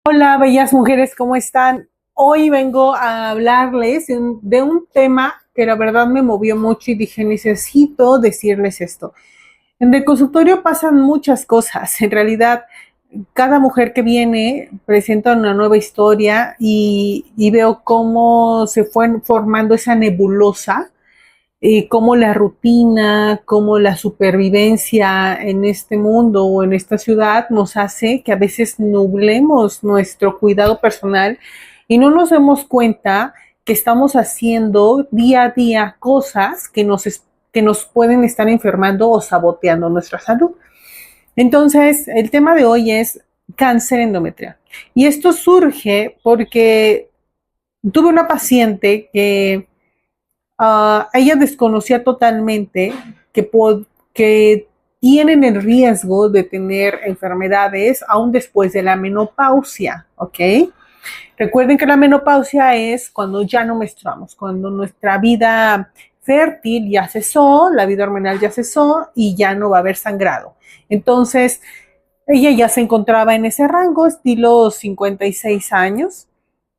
Hola, bellas mujeres, ¿cómo están? Hoy vengo a hablarles de un tema que la verdad me movió mucho y dije, necesito decirles esto. En el consultorio pasan muchas cosas. En realidad, cada mujer que viene presenta una nueva historia y veo cómo se fue formando esa nebulosa, cómo la rutina, cómo la supervivencia en este mundo o en esta ciudad nos hace que a veces nublemos nuestro cuidado personal y no nos demos cuenta que estamos haciendo día a día cosas que nos pueden estar enfermando o saboteando nuestra salud. Entonces, el tema de hoy es cáncer endometrial. Y esto surge porque tuve una paciente que ella desconocía totalmente que tienen el riesgo de tener enfermedades aún después de la menopausia, ¿ok? Recuerden que la menopausia es cuando ya no menstruamos, cuando nuestra vida fértil ya cesó, la vida hormonal ya cesó y ya no va a haber sangrado. Entonces, ella ya se encontraba en ese rango, estilo 56 años,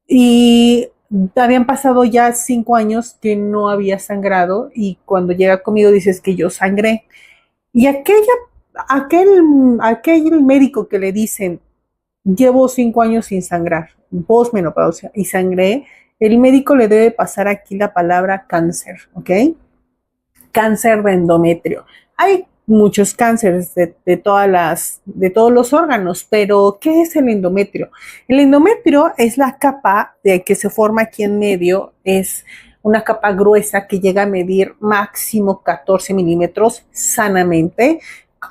y habían pasado ya 5 años que no había sangrado y cuando llega conmigo dices que yo sangré. Y aquel médico que le dicen, llevo 5 años sin sangrar, posmenopausia, y sangré, el médico le debe pasar aquí la palabra cáncer, ¿ok? Cáncer de endometrio. Hay muchos cánceres de todos los órganos, pero ¿qué es el endometrio? El endometrio es la capa de que se forma aquí en medio, es una capa gruesa que llega a medir máximo 14 milímetros sanamente.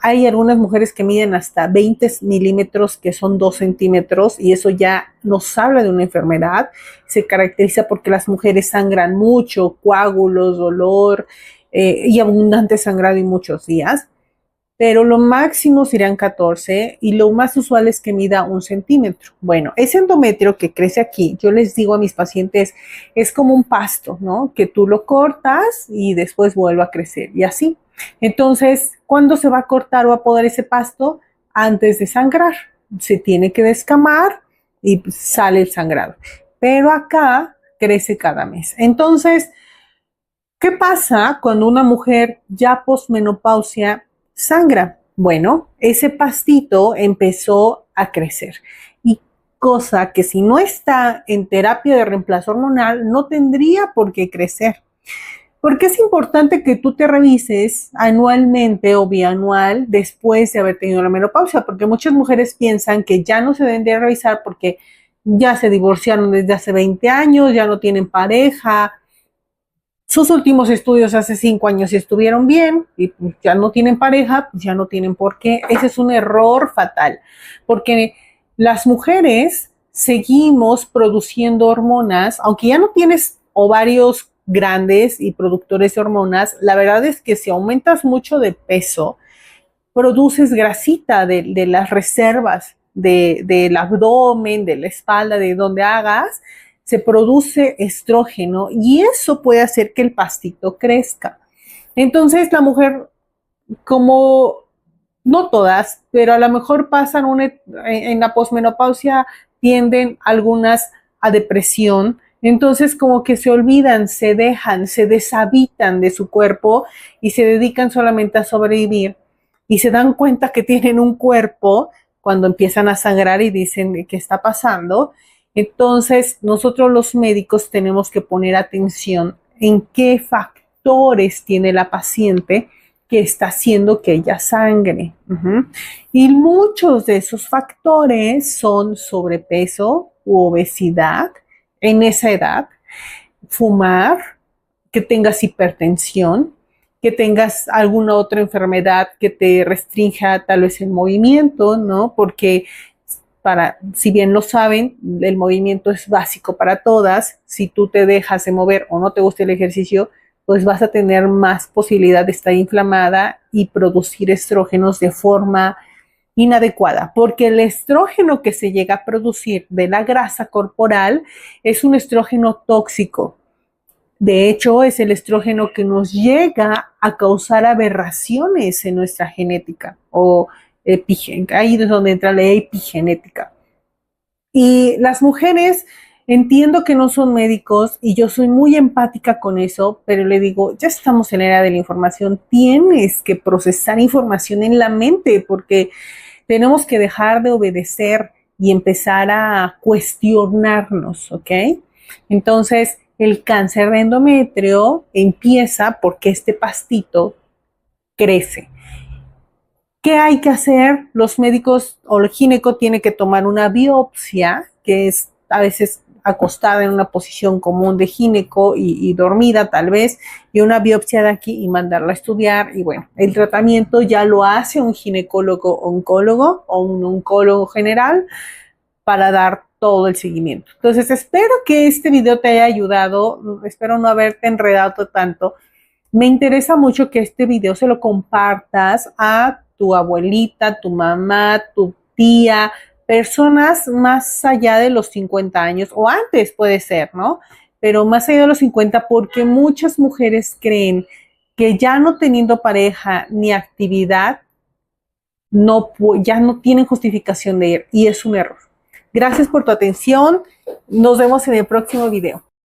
Hay algunas mujeres que miden hasta 20 milímetros, que son 2 centímetros, y eso ya nos habla de una enfermedad. Se caracteriza porque las mujeres sangran mucho, coágulos, dolor, y abundante sangrado y muchos días, pero lo máximo serían 14 y lo más usual es que mida 1 centímetro. Bueno, ese endometrio que crece aquí, yo les digo a mis pacientes, es como un pasto, ¿no? Que tú lo cortas y después vuelve a crecer y así. Entonces, ¿cuándo se va a cortar o a podar ese pasto? Antes de sangrar. Se tiene que descamar y sale el sangrado. Pero acá crece cada mes. Entonces, ¿qué pasa cuando una mujer ya posmenopausia sangra? Bueno, ese pastito empezó a crecer y cosa que si no está en terapia de reemplazo hormonal no tendría por qué crecer. Porque es importante que tú te revises anualmente o bianual después de haber tenido la menopausia, porque muchas mujeres piensan que ya no se deben de revisar porque ya se divorciaron desde hace 20 años, ya no tienen pareja, sus últimos estudios hace 5 años estuvieron bien y pues ya no tienen pareja, pues ya no tienen por qué. Ese es un error fatal, porque las mujeres seguimos produciendo hormonas, aunque ya no tienes ovarios grandes y productores de hormonas, la verdad es que si aumentas mucho de peso, produces grasita de las reservas del abdomen, de la espalda, de donde hagas, se produce estrógeno y eso puede hacer que el pastito crezca. Entonces la mujer, como no todas, pero a lo mejor pasan en la posmenopausia, tienden algunas a depresión. Entonces como que se olvidan, se dejan, se deshabitan de su cuerpo y se dedican solamente a sobrevivir y se dan cuenta que tienen un cuerpo cuando empiezan a sangrar y dicen qué está pasando. Entonces nosotros los médicos tenemos que poner atención en qué factores tiene la paciente que está haciendo que ella sangre. Y muchos de esos factores son sobrepeso u obesidad en esa edad, fumar, que tengas hipertensión, que tengas alguna otra enfermedad que te restrinja tal vez el movimiento, ¿no? Porque si bien lo saben, el movimiento es básico para todas. Si tú te dejas de mover o no te gusta el ejercicio, pues vas a tener más posibilidad de estar inflamada y producir estrógenos de forma inadecuada, porque el estrógeno que se llega a producir de la grasa corporal es un estrógeno tóxico. De hecho, es el estrógeno que nos llega a causar aberraciones en nuestra genética o epigenética. Ahí es donde entra la epigenética. Y las mujeres, entiendo que no son médicos y yo soy muy empática con eso, pero le digo, ya estamos en la era de la información, tienes que procesar información en la mente porque tenemos que dejar de obedecer y empezar a cuestionarnos, ¿ok? Entonces, el cáncer de endometrio empieza porque este pastito crece. ¿Qué hay que hacer? Los médicos o el gineco tiene que tomar una biopsia, que es a veces acostada en una posición común de gineco y dormida tal vez, y una biopsia de aquí y mandarla a estudiar. Y bueno, el tratamiento ya lo hace un ginecólogo oncólogo o un oncólogo general para dar todo el seguimiento. Entonces, espero que este video te haya ayudado, espero no haberte enredado tanto. Me interesa mucho que este video se lo compartas a tu abuelita, tu mamá, tu tía, personas más allá de los 50 años o antes puede ser, ¿no? Pero más allá de los 50 porque muchas mujeres creen que ya no teniendo pareja ni actividad, no, ya no tienen justificación de ir y es un error. Gracias por tu atención. Nos vemos en el próximo video.